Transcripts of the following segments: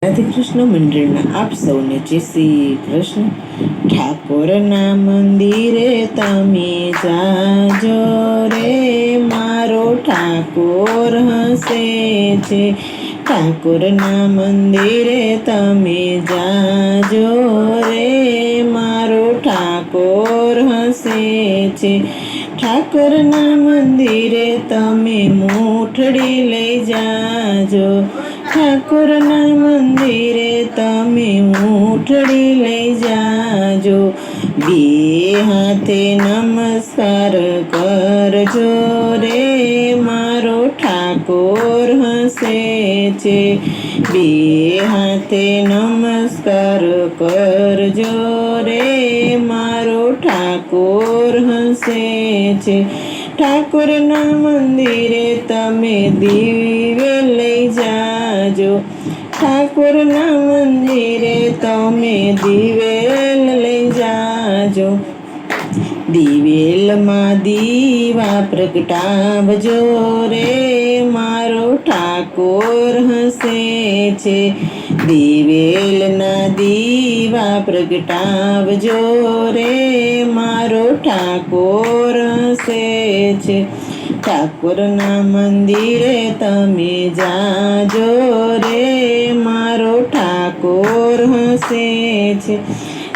રાધે કૃષ્ણ મંડળના આપ સૌને જય શ્રી કૃષ્ણ। ઠાકોરના મંદિરે તમે જાજો રે, મારો ઠાકોર હસે છે। ઠાકોરના મંદિરે તમે જાજો રે, મારો ઠાકોર હસે છે। ઠાકોરના મંદિરે તમે મૂઠડી લઈ જાજો, ઠાકોરના મંદિરે તમે મૂઠડી લઈ જાજો। બે હાથે નમસ્કાર કરજો રે, મારો ઠાકોર હસે છે। બે હાથે નમસ્કાર કરજો રે, મારો ઠાકોર હસે છે। ઠાકોરના મંદિરે તમે દિવે લઈ જાજો, ઠાકોરના મંદિરે તમે દિવેલ લઈ જાજો। દિવેલમાં દીવા પ્રગટાવજો રે, મારો ઠાકોર હસે છે। દિવેલના દીવા પ્રગટાવજો રે, મારો ઠાકોર હસે છે। ઠાકોરના મંદિરે તમે જાજો રે, મારો ઠાકોર હસે છે।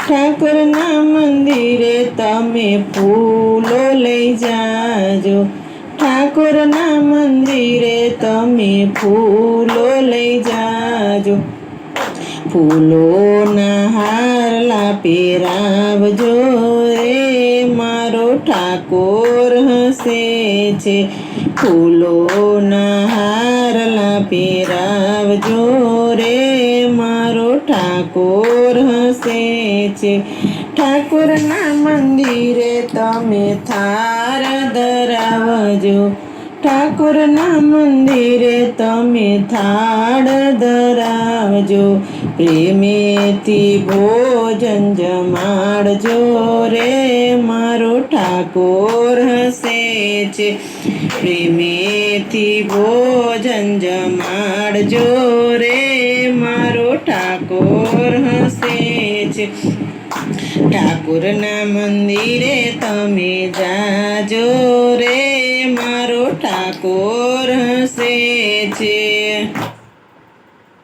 ઠાકોરના મંદિરે તમે ફૂલો લઈ જાજો, ઠાકોરના મંદિરે તમે ફૂલો લઈ જાજો। ફૂલોના હારલા પહેરાવજો રે, મારો ઠાકોર હસે છે। ફૂલોના હારલા પહેરાવજો રે, મારો ઠાકોર હસે છે। ઠાકોરના મંદિરે તમે થાળ ધરાવજો, ઠાકોરના મંદિરે તમે થાળ ધરાવજો। પ્રેમેથી ભોજન જમાડજો રે, મારો ઠાકોર હસે છે। પ્રેમેથી ભોજન જમાડજો રે, મારો ઠાકોર હસે છે। ઠાકોરના મંદિરે તમે જાજો રે, મારો ઠાકોર